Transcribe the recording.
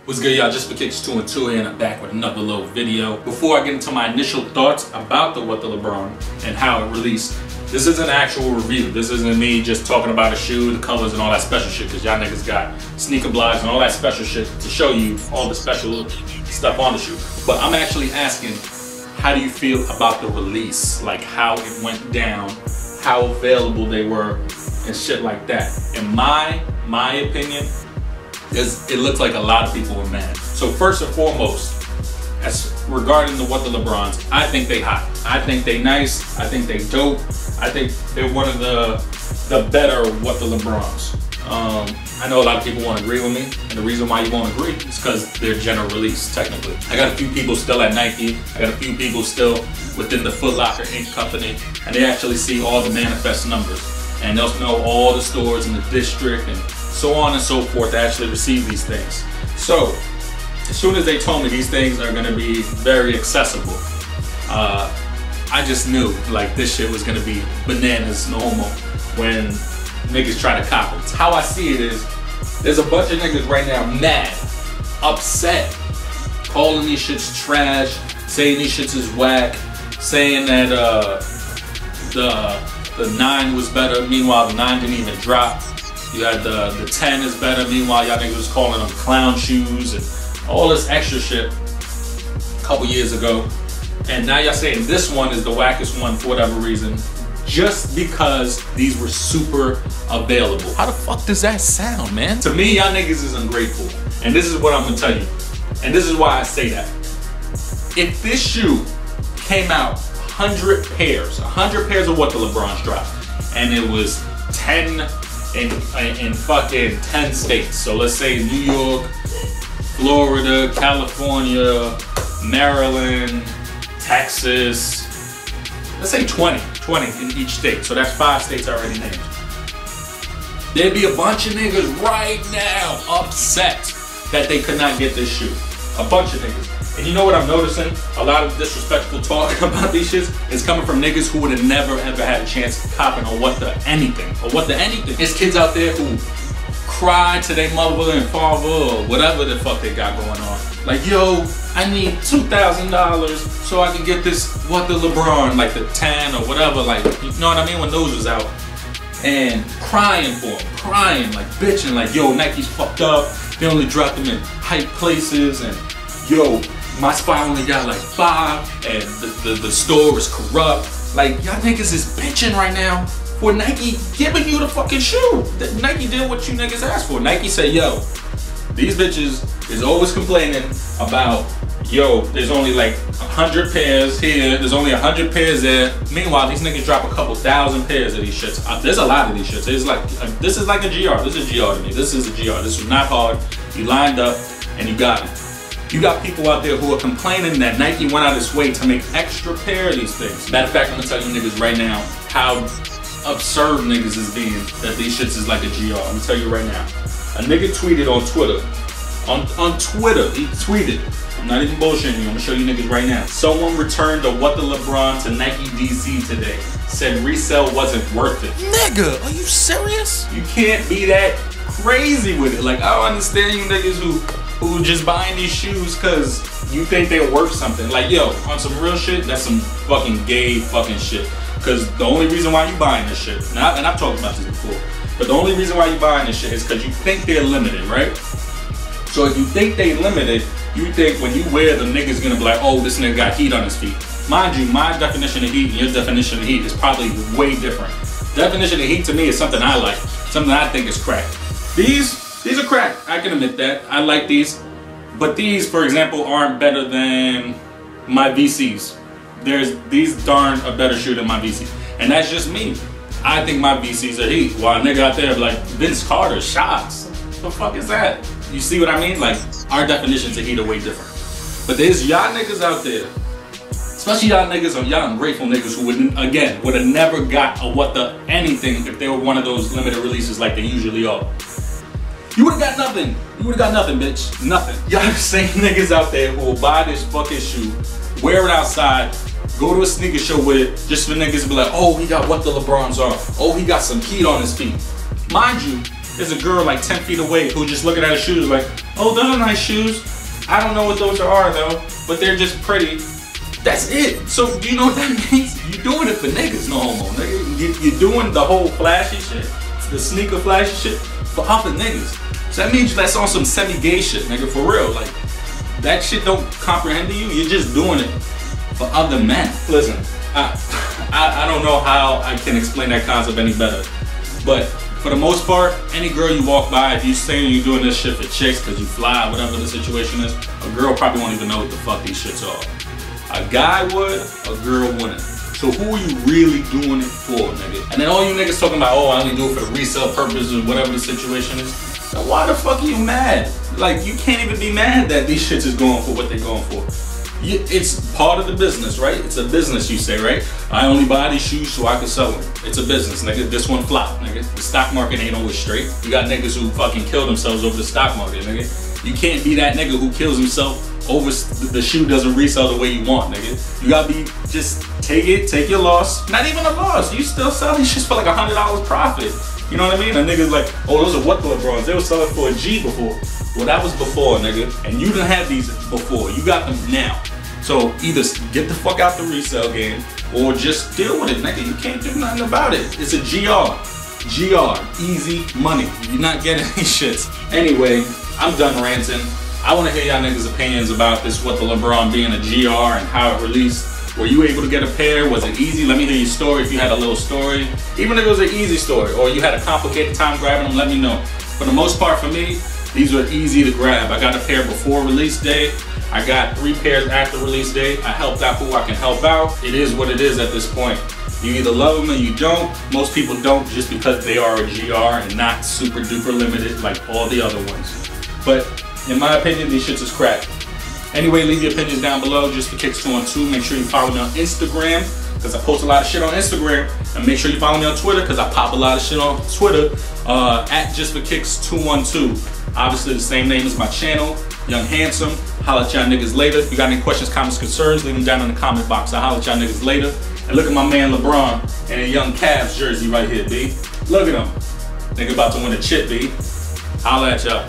What's good, y'all? Just for kicks 2 and 2 here, and I'm back with another little video. Before I get into my initial thoughts about the What the LeBron and how it released, this is an actual review. This isn't me just talking about a shoe, the colors, and all that special shit, because y'all niggas got sneaker blogs and all that special shit to show you all the special stuff on the shoe. But I'm actually asking, how do you feel about the release? Like how it went down, how available they were, and shit like that. In my opinion, it looks like a lot of people were mad. So first and foremost, as regarding the What the LeBrons, I think they hot. I think they nice. I think they dope. I think they're one of the better What the LeBrons. I know a lot of people won't agree with me, and the reason why you won't agree is because they're general release, technically. I got a few people still at Nike. I got a few people still within the Foot Locker Inc. company, and they actually see all the manifest numbers. And they'll know all the stores in the district and so on and so forth to actually receive these things. So, as soon as they told me these things are gonna be very accessible, I just knew like this shit was gonna be bananas normal when niggas try to cop it. How I see it is, there's a bunch of niggas right now mad, upset, calling these shits trash, saying these shits is whack, saying that the 9 was better, meanwhile the 9 didn't even drop. You had the 10 is better, meanwhile y'all niggas was calling them clown shoes and all this extra shit a couple years ago. And now y'all saying this one is the wackest one for whatever reason, just because these were super available. How the fuck does that sound, man? To me, y'all niggas is ungrateful. And this is what I'm gonna tell you. And this is why I say that. If this shoe came out 100 pairs of What the LeBrons dropped, and it was 10 in fucking 10 states. So let's say New York, Florida, California, Maryland, Texas. Let's say 20 in each state. So that's 5 states already named. There'd be a bunch of niggas right now upset that they could not get this shoe. A bunch of niggas. And you know what I'm noticing? A lot of disrespectful talk about these shits is coming from niggas who would have never ever had a chance of copping or what the anything. There's kids out there who cry to their mother and father or whatever the fuck they got going on. Like, yo, I need $2,000 so I can get this What the LeBron, like the 10 or whatever, like, you know what I mean, when those was out. And crying for them, crying, like bitching, like, yo, Nike's fucked up. They only dropped them in hype places, and yo, my spot only got like 5, and the store is corrupt. Like, y'all niggas is bitching right now for Nike giving you the fucking shoe. Nike did what you niggas asked for. Nike said, yo, these bitches is always complaining about, yo, there's only like 100 pairs here, there's only 100 pairs there. Meanwhile, these niggas drop a couple thousand pairs of these shits. There's a lot of these shits. It's like, this is like a GR. This is GR to me. This is a GR. This was not hard. You lined up and you got it. You got people out there who are complaining that Nike went out of its way to make extra pair of these things. Matter of fact, I'm gonna tell you niggas right now how absurd niggas is being that these shits is like a GR. I'm gonna tell you right now. A nigga tweeted on Twitter. On Twitter, he tweeted. I'm not even bullshitting you, I'm gonna show you niggas right now. Someone returned the What the LeBron to Nike DC today. Said resale wasn't worth it. Nigga, are you serious? You can't be that crazy with it. Like, I don't understand you niggas who just buying these shoes cause you think they're worth something. Like, yo, on some real shit, that's some fucking gay fucking shit. Cause the only reason why you buying this shit, and I've talked about this before, but the only reason why you buying this shit is cause you think they're limited, right? So if you think they limited, you think when you wear them, niggas gonna be like, oh, this nigga got heat on his feet. Mind you, my definition of heat and your definition of heat is probably way different. Definition of heat to me is something I like, something I think is crack. These are crack, I can admit that. I like these, but these, for example, aren't better than my VCs. These darn a better shoe than my VCs. And that's just me. I think my VCs are heat. While a nigga out there like, Vince Carter shots. What the fuck is that? You see what I mean? Like, our definitions of heat are way different. But there's y'all niggas out there, especially y'all niggas or y'all ungrateful niggas who would have never got a what the anything if they were one of those limited releases like they usually are. You would have got nothing. You would have got nothing, bitch. Nothing. Y'all same niggas out there who will buy this fucking shoe, wear it outside, go to a sneaker show with it, just for niggas to be like, oh, he got What the LeBrons on. Oh, he got some heat on his feet. Mind you, there's a girl like 10 feet away who just looking at her shoes like, oh, those are nice shoes. I don't know what those are though, but they're just pretty. That's it. So do you know what that means? You're doing it for niggas, no homo, nigga. You're doing the whole flashy shit, the sneaker flashy shit for other niggas. So that means that's on some semi-gay shit, nigga, for real. Like, that shit don't comprehend to you. You're just doing it for other men. Listen, I don't know how I can explain that concept any better, but for the most part, any girl you walk by, if you saying you're doing this shit for chicks because you fly, whatever the situation is, a girl probably won't even know what the fuck these shits are. A guy would, a girl wouldn't. So who are you really doing it for, nigga? And then all you niggas talking about, oh, I only do it for the resale purposes, whatever the situation is. So why the fuck are you mad? Like, you can't even be mad that these shits is going for what they're going for. It's part of the business, right? It's a business, you say, right? I only buy these shoes so I can sell them. It's a business, nigga. This one flop, nigga. The stock market ain't always straight. You got niggas who fucking kill themselves over the stock market, nigga. You can't be that nigga who kills himself over the shoe doesn't resell the way you want, nigga. You gotta be, just take your loss. Not even a loss. You still sell these shits for like $100 profit. You know what I mean? A nigga's like, oh, those are what LeBrons? They were selling for a G before. Well, that was before, nigga. And you didn't have these before. You got them now. So either get the fuck out the resale game or just deal with it, nigga. You can't do nothing about it. It's a GR. GR. Easy money. You're not getting these shits. Anyway, I'm done ranting. I want to hear y'all niggas' opinions about this, what the LeBron being a GR and how it released. Were you able to get a pair? Was it easy? Let me hear your story if you had a little story. Even if it was an easy story or you had a complicated time grabbing them, let me know. For the most part for me, these were easy to grab. I got a pair before release day. I got 3 pairs after release day. I helped out who I can help out. It is what it is at this point. You either love them or you don't. Most people don't just because they are a GR and not super duper limited like all the other ones. But in my opinion, these shits is crack. Anyway, leave your opinions down below. Just for Kicks 212. Make sure you follow me on Instagram because I post a lot of shit on Instagram. And make sure you follow me on Twitter because I pop a lot of shit on Twitter at Just for Kicks 212. Obviously the same name as my channel, Young Handsome. Holla at y'all niggas later. If you got any questions, comments, concerns, leave them down in the comment box. I'll holla at y'all niggas later. And look at my man LeBron in a Young Cavs jersey right here, B. Look at him. Nigga about to win a chip, B. Holla at y'all.